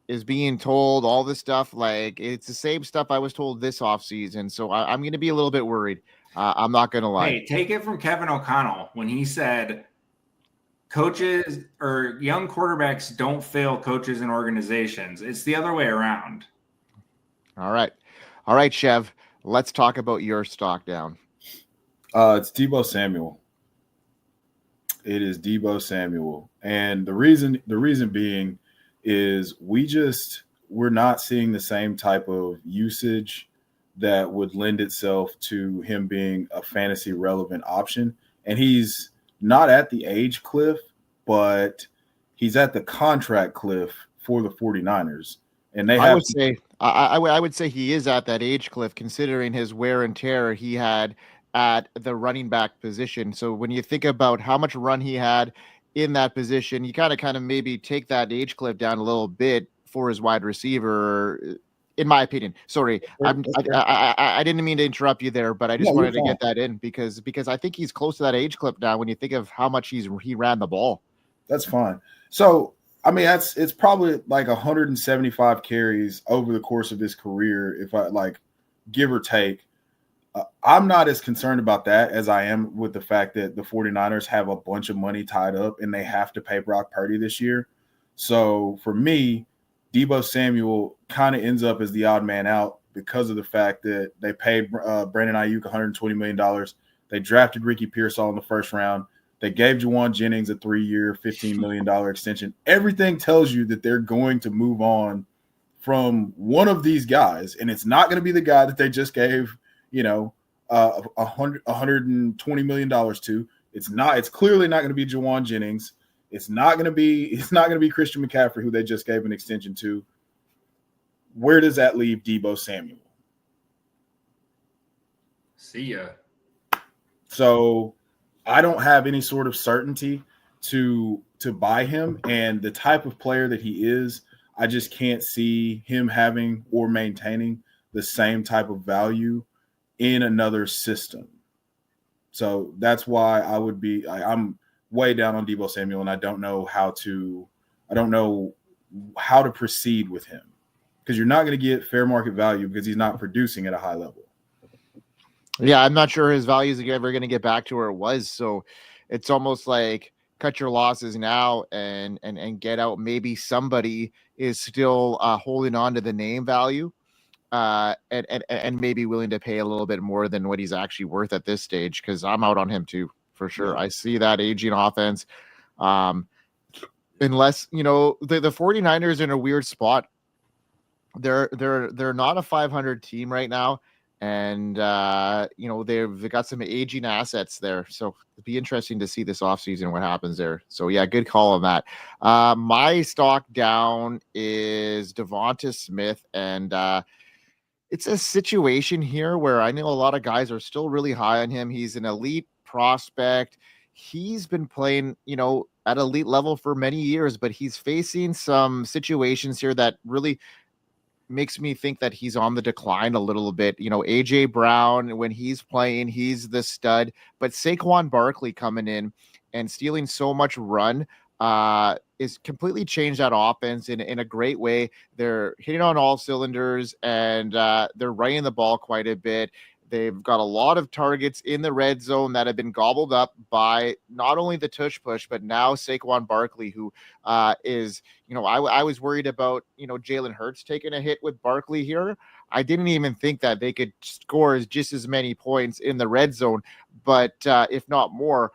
is being told, all the stuff like it's the same stuff I was told this offseason. So I'm gonna be a little bit worried. I'm not gonna lie. Hey, take it from Kevin O'Connell when he said coaches or young quarterbacks don't fail coaches and organizations. It's the other way around. All right, Chev. Let's talk about your stock down. It's Deebo Samuel. It is Deebo Samuel. And the reason being is we're not seeing the same type of usage that would lend itself to him being a fantasy relevant option. And he's not at the age cliff, but he's at the contract cliff for the 49ers. And I would say he is at that age cliff considering his wear and tear he had at the running back position. So when you think about how much run he had in that position, you kind of maybe take that age cliff down a little bit for his wide receiver, in my opinion. Sorry, I didn't mean to interrupt you there, but I just wanted to get that in because I think he's close to that age cliff now when you think of how much he ran the ball. That's fine. So I mean, it's probably like 175 carries over the course of his career, if I like, give or take. I'm not as concerned about that as I am with the fact that the 49ers have a bunch of money tied up and they have to pay Brock Purdy this year. So for me, Deebo Samuel kind of ends up as the odd man out because of the fact that they paid Brandon Ayuk $120 million. They drafted Ricky Pearsall in the first round. They gave Juwan Jennings a 3-year, $15 million extension. Everything tells you that they're going to move on from one of these guys, and it's not going to be the guy that they just gave $120 million to. It's clearly not going to be Juwan Jennings. It's not going to be Christian McCaffrey, who they just gave an extension to. Where does that leave Deebo Samuel? See ya. So I don't have any sort of certainty to buy him, and the type of player that he is, I just can't see him having or maintaining the same type of value in another system. So that's why I'm way down on Deebo Samuel, and I don't know how to proceed with him, because you're not going to get fair market value because he's not producing at a high level. Yeah, I'm not sure his value is ever going to get back to where it was. So it's almost like cut your losses now and get out. Maybe somebody is still holding on to the name value and maybe willing to pay a little bit more than what he's actually worth at this stage, because I'm out on him too, for sure. Yeah. I see that aging offense. Unless, the 49ers are in a weird spot. They're not a 500 team right now. And, they've got some aging assets there. So it'd be interesting to see this offseason what happens there. So, yeah, good call on that. My stock down is Devonta Smith. And it's a situation here where I know a lot of guys are still really high on him. He's an elite prospect. He's been playing, at elite level for many years, but he's facing some situations here that really makes me think that he's on the decline a little bit. AJ Brown, when he's playing, he's the stud, but Saquon Barkley coming in and stealing so much run is completely changed that offense in a great way. They're hitting on all cylinders and they're running the ball quite a bit. They've got a lot of targets in the red zone that have been gobbled up by not only the tush push, but now Saquon Barkley, who is, I was worried about, Jalen Hurts taking a hit with Barkley here. I didn't even think that they could score just as many points in the red zone, but if not more.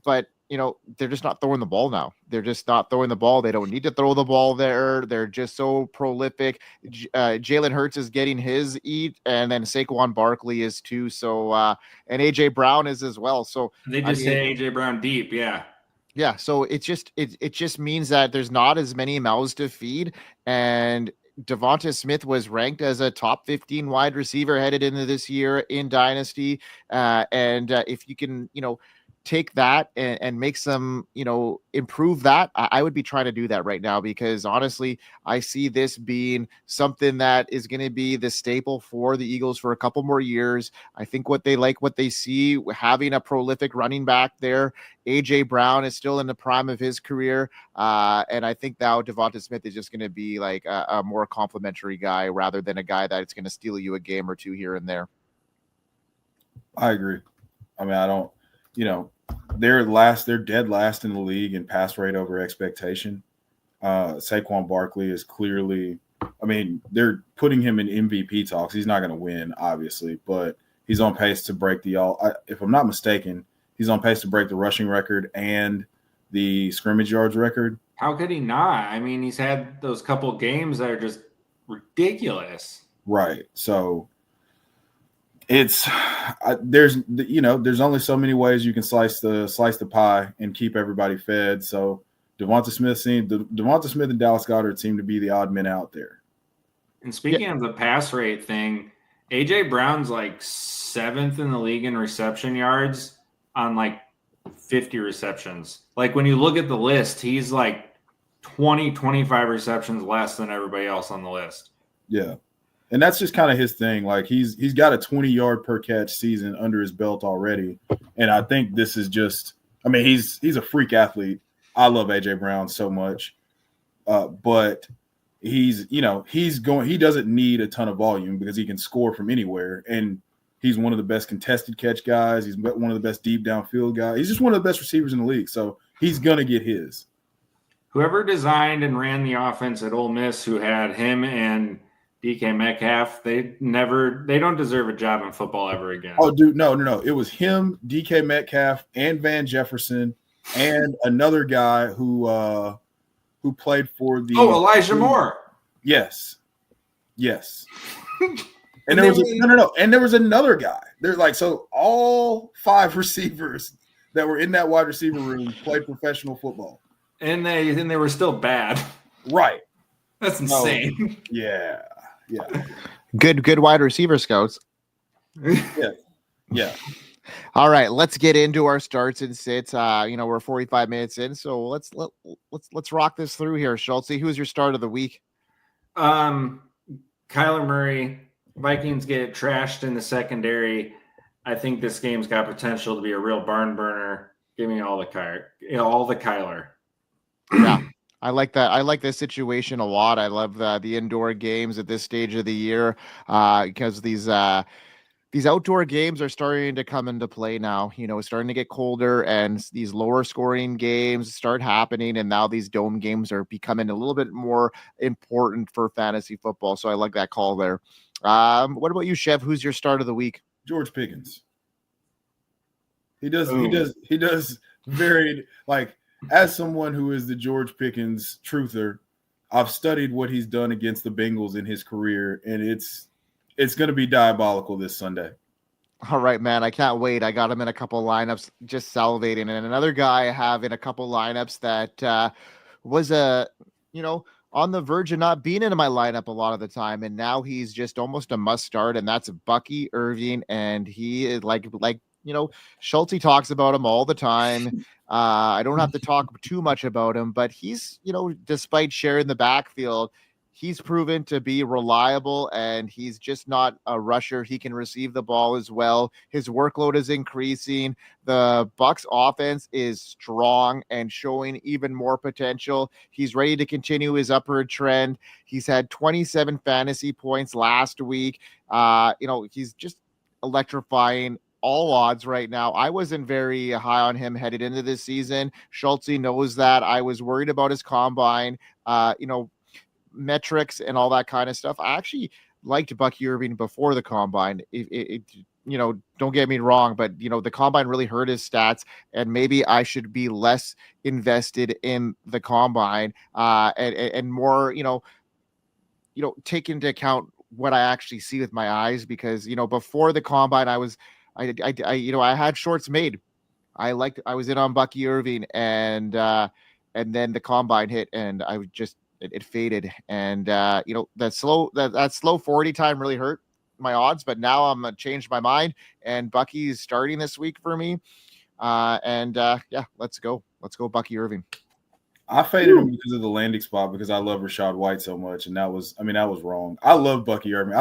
But they're just not throwing the ball now. They're just not throwing the ball. They don't need to throw the ball there. They're just so prolific. Jalen Hurts is getting his eat, and then Saquon Barkley is too. So, and AJ Brown is as well. So they just say AJ Brown deep. Yeah. Yeah. So it just means that there's not as many mouths to feed. And Devonta Smith was ranked as a top 15 wide receiver headed into this year in Dynasty. And if you can, take that and make some, improve that, I would be trying to do that right now, because honestly, I see this being something that is going to be the staple for the Eagles for a couple more years. I think what they see, having a prolific running back there. AJ Brown is still in the prime of his career. And I think now Devonta Smith is just going to be like a more complimentary guy rather than a guy that's going to steal you a game or two here and there. I agree. I mean, I don't, they're dead last in the league in pass rate over expectation. Saquon Barkley is clearly, they're putting him in MVP talks. He's not going to win, obviously, but he's on pace to break if I'm not mistaken, he's on pace to break the rushing record and the scrimmage yards record. How could he not? He's had those couple games that are just ridiculous. Right. So there's only so many ways you can slice the pie and keep everybody fed. So Devonta Smith and Dallas Goedert seem to be the odd men out there. And speaking of the pass rate thing, AJ Brown's like 7th in the league in reception yards on like 50 receptions. Like when you look at the list, he's like 25 receptions less than everybody else on the list. Yeah. And that's just kind of his thing. Like he's got a 20-yard per catch season under his belt already. And I think this is just, he's a freak athlete. I love AJ Brown so much. But he doesn't need a ton of volume because he can score from anywhere. And he's one of the best contested catch guys. He's one of the best deep downfield guys. He's just one of the best receivers in the league. So he's going to get his. Whoever designed and ran the offense at Ole Miss, who had him and DK Metcalf, they don't deserve a job in football ever again. Oh, dude, no. It was him, DK Metcalf, and Van Jefferson, and another guy who played for the Elijah Moore. Yes. And there was another guy. They're like, so all 5 receivers that were in that wide receiver room played professional football, and they were still bad. Right. That's insane. Yeah. Good wide receiver scouts. Yeah. All right, let's get into our starts and sits. We're 45 minutes in, so let's rock this through here. Schultzy, who's your start of the week? Kyler Murray. Vikings get trashed in the secondary. I think this game's got potential to be a real barn burner. Give me all the Kyler. Yeah. I like that. I like this situation a lot. I love the indoor games at this stage of the year because these outdoor games are starting to come into play now. It's starting to get colder, and these lower scoring games start happening. And now these dome games are becoming a little bit more important for fantasy football. So I like that call there. What about you, Chev? Who's your start of the week? George Pickens. He does very, like, as someone who is the George Pickens truther, I've studied what he's done against the Bengals in his career, and it's going to be diabolical this Sunday. All right, man. I can't wait. I got him in a couple lineups, just salivating. And another guy I have in a couple lineups that was on the verge of not being in my lineup a lot of the time, and now he's just almost a must start, and that's Bucky Irving. And he is like Schultzy talks about him all the time. I don't have to talk too much about him, but he's, despite sharing the backfield, he's proven to be reliable, and he's just not a rusher. He can receive the ball as well. His workload is increasing. The Bucs offense is strong and showing even more potential. He's ready to continue his upward trend. He's had 27 fantasy points last week. He's just electrifying all odds right now. I wasn't very high on him headed into this season. Schultzy knows that. I was worried about his combine, metrics and all that kind of stuff. I actually liked Bucky Irving before the combine. Don't get me wrong, but the combine really hurt his stats, and maybe I should be less invested in the combine and more, take into account what I actually see with my eyes, because before the combine I had shorts made. I was in on Bucky Irving, and then the combine hit, and I just it faded. And that slow 40 time really hurt my odds, but now I'm changed my mind, and Bucky's starting this week for me. Let's go Bucky Irving. I faded him because of the landing spot, because I love Rachaad White so much, and that was wrong. I love Bucky Irving.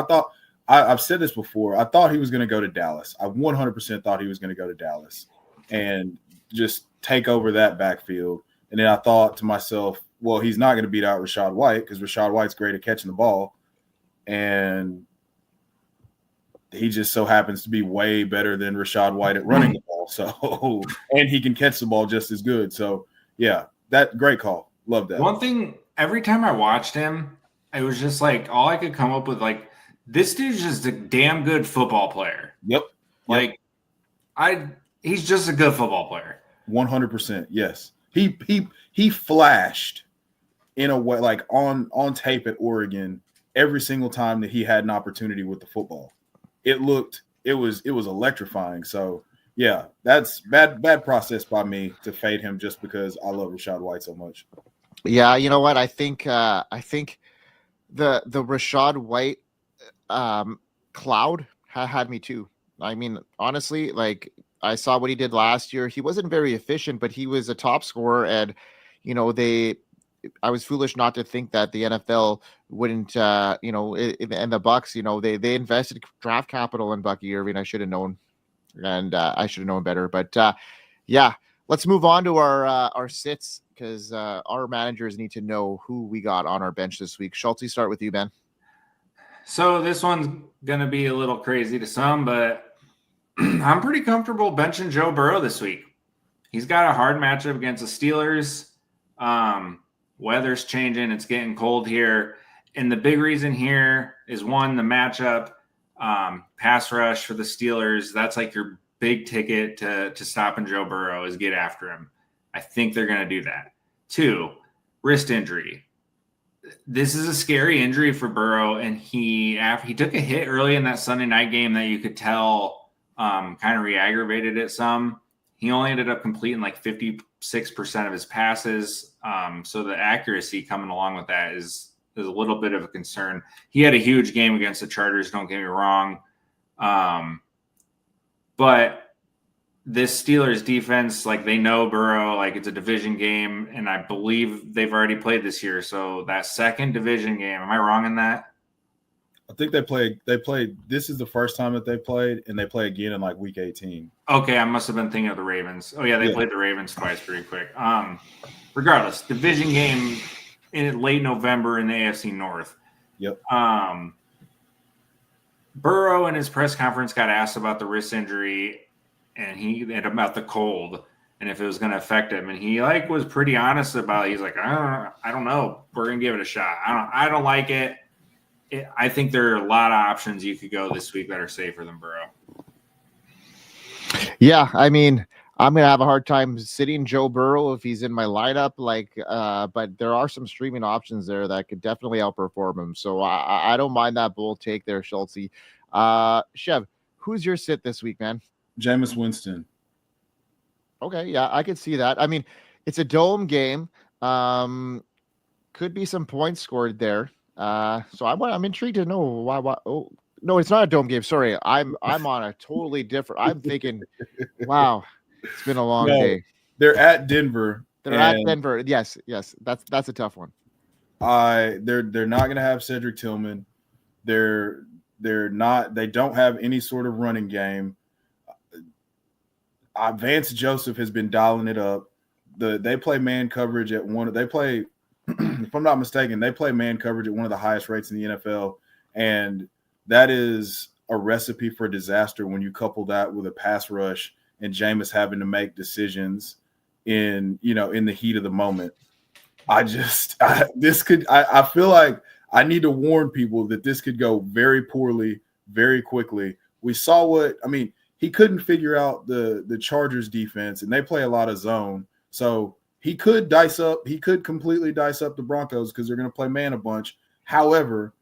I've said this before. I thought he was going to go to Dallas. I 100% thought he was going to go to Dallas and just take over that backfield. And then I thought to myself, well, he's not going to beat out Rachaad White, because Rachaad White's great at catching the ball. And he just so happens to be way better than Rachaad White at running the ball. So, and he can catch the ball just as good. So, yeah, that great call. Love that. One thing, every time I watched him, it was just like all I could come up with, like, this dude's just a damn good football player. Yep. He's just a good football player. 100%. Yes. He flashed in a way, like on tape at Oregon, every single time that he had an opportunity with the football. It was electrifying. So yeah, that's bad process by me to fade him just because I love Rachaad White so much. Yeah, you know what? I think the Rachaad White cloud had me too. I mean, honestly, like, I saw what he did last year. He wasn't very efficient, but he was a top scorer, and I was foolish not to think that the NFL wouldn't, and the Bucs, they invested draft capital in Bucky Irving. I should have known, and I should have known better. But let's move on to our sits, because our managers need to know who we got on our bench this week. Schultzy, start with you, Ben. So this one's going to be a little crazy to some, but I'm pretty comfortable benching Joe Burrow this week. He's got a hard matchup against the Steelers. Weather's changing. It's getting cold here. And the big reason here is, one, the matchup, pass rush for the Steelers. That's like your big ticket to stopping Joe Burrow, is get after him. I think they're going to do that. 2, wrist injury. This is a scary injury for Burrow, and he took a hit early in that Sunday night game that you could tell kind of re-aggravated it some. He only ended up completing like 56% of his passes. So the accuracy coming along with that is a little bit of a concern. He had a huge game against the Chargers, don't get me wrong. But this Steelers defense, like, they know Burrow, like, it's a division game, and I believe they've already played this year. So that second division game, am I wrong in that? I think they played. This is the first time that they played, and they play again in like week 18. Okay, I must have been thinking of the Ravens. Oh yeah, they played the Ravens twice pretty quick. Regardless, division game in late November in the AFC North. Yep. Burrow in his press conference got asked about the wrist injury and about the cold and if it was going to affect him, and he was pretty honest about it. He's like, I don't know. We're gonna give it a shot. I don't like it. I think there are a lot of options you could go this week that are safer than Burrow. Yeah, I mean, I'm gonna have a hard time sitting Joe Burrow if he's in my lineup. But there are some streaming options there that could definitely outperform him. So I don't mind that bold take there, Schultzy. Chev, who's your sit this week, man? Jameis Winston. Okay, yeah, I could see that. I mean, it's a dome game. Could be some points scored there. So I'm intrigued to know why. Oh no, it's not a dome game. Sorry, I'm on a totally different. I'm thinking, wow, it's been a long day. They're at Denver. They're at Denver. Yes, that's a tough one. They're not going to have Cedric Tillman. They're not. They don't have any sort of running game. Vance Joseph has been dialing it up. They play man coverage at one. They play. If I'm not mistaken, they play man coverage at one of the highest rates in the NFL, and that is a recipe for disaster when you couple that with a pass rush and Jameis having to make decisions in the heat of the moment. I feel like I need to warn people that this could go very poorly, very quickly. We saw he couldn't figure out the Chargers defense, and they play a lot of zone, so he could completely dice up the Broncos because they're going to play man a bunch. However,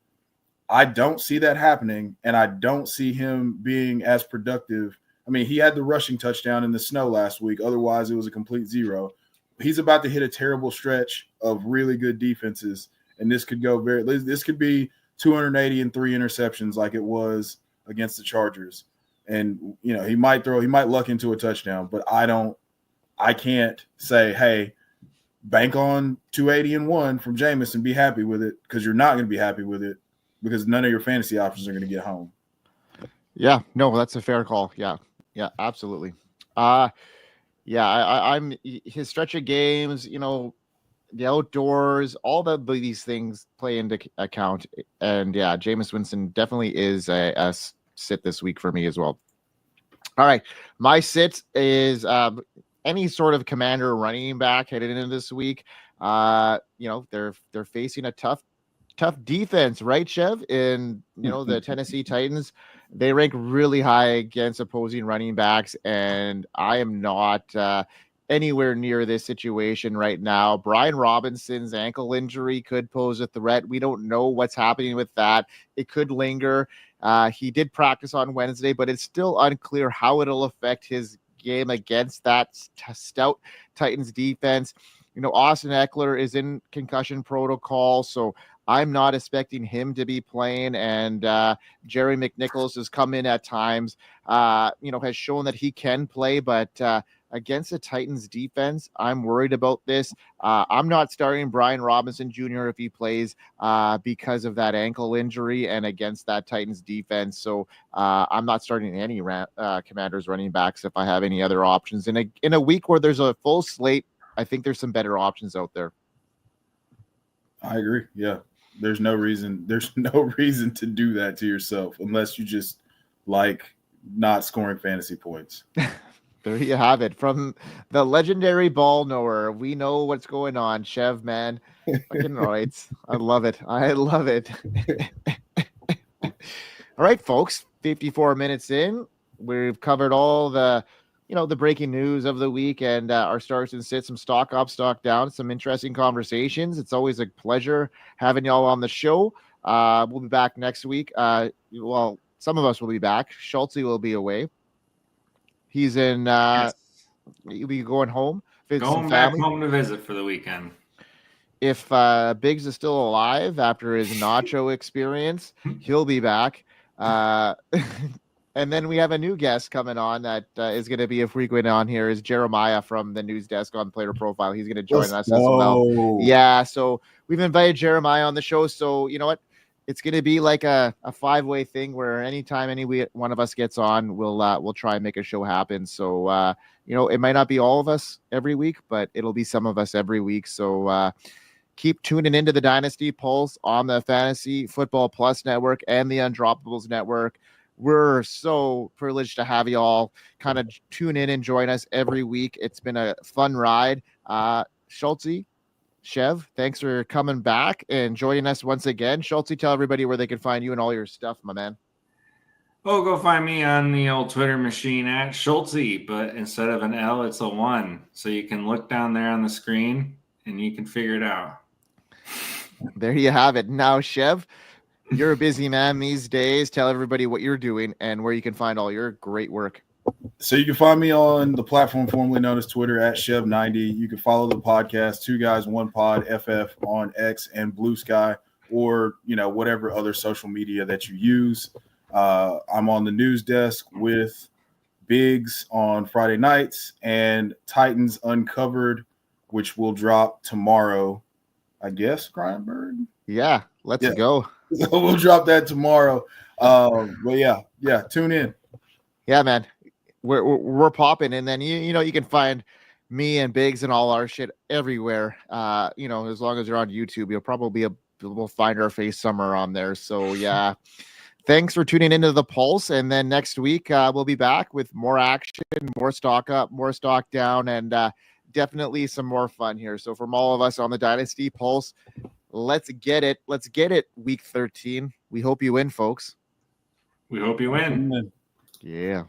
I don't see that happening, and I don't see him being as productive. I mean, he had the rushing touchdown in the snow last week. Otherwise, it was a complete zero. He's about to hit a terrible stretch of really good defenses, and this could be 280 and 3 interceptions like it was against the Chargers. And, he might luck into a touchdown, but I can't say, hey, bank on 280 and 1 from Jameis and be happy with it, because you're not going to be happy with it because none of your fantasy options are going to get home. Yeah, no, that's a fair call. Yeah, absolutely. I'm his stretch of games, the outdoors, all these things play into account. And yeah, Jameis Winston definitely is a sit this week for me as well. All right, my sit is any sort of commander running back headed into this week. They're facing a tough defense, right, Chev? In the Tennessee Titans, they rank really high against opposing running backs, and I am not anywhere near this situation right now. Brian Robinson's ankle injury could pose a threat. We don't know what's happening with that. It could linger. He did practice on Wednesday, but it's still unclear how it'll affect his game against that stout Titans defense. Austin Eckler is in concussion protocol, so I'm not expecting him to be playing. And Jerry McNichols has come in at times, has shown that he can play, but against the Titans defense, I'm worried about this. I'm not starting Brian Robinson Jr. if he plays because of that ankle injury and against that Titans defense. So I'm not starting any Commanders running backs if I have any other options. In a week where there's a full slate, I think there's some better options out there. I agree. Yeah. There's no reason to do that to yourself unless you just like not scoring fantasy points. There you have it. From the legendary ball knower, we know what's going on. Chev, man. Fucking right. I love it. All right, folks. 54 minutes in. We've covered all the breaking news of the week and our starts and sits, some stock up, stock down, some interesting conversations. It's always a pleasure having y'all on the show. We'll be back next week. Some of us will be back. Schultzy will be away. He's in. He'll be going home. Going back home to visit for the weekend. If Bigz is still alive after his nacho experience, he'll be back. And then we have a new guest coming on that is going to be a frequent on here is Jeremiah from the news desk on Player Profile. He's going to join us as well. Yeah, so we've invited Jeremiah on the show. So you know what? it's going to be like a 5-way thing where anytime one of us gets on, we'll try and make a show happen. So, it might not be all of us every week, but it'll be some of us every week. So, keep tuning into the Dynasty Pulse on the Fantasy Football Plus Network and the Undroppables Network. We're so privileged to have you all kind of tune in and join us every week. It's been a fun ride. Schultzy, Chev, thanks for coming back and joining us once again. Schultzy, tell everybody where they can find you and all your stuff, my man. Oh, go find me on the old Twitter machine at Schultzy, but instead of an L, it's a 1. So you can look down there on the screen and you can figure it out. There you have it. Now, Chev, you're a busy man these days. Tell everybody what you're doing and where you can find all your great work. So you can find me on the platform formerly known as Twitter at Chev90. You can follow the podcast, 2 Guys, 1 Pod, FF on X and Blue Sky, or, whatever other social media that you use. I'm on the news desk with Bigz on Friday nights and Titans Uncovered, which will drop tomorrow, I guess, Grindberg? Yeah, let's go. So we'll drop that tomorrow. But yeah, tune in. Yeah, man. We're popping, and then you can find me and Bigz and all our shit everywhere. As long as you're on YouTube, you'll probably we'll find our face somewhere on there. So yeah, thanks for tuning into the Pulse, and then next week we'll be back with more action, more stock up, more stock down, and definitely some more fun here. So from all of us on the Dynasty Pulse, let's get it. Let's get it. Week 13. We hope you win, folks. We hope you win. Yeah.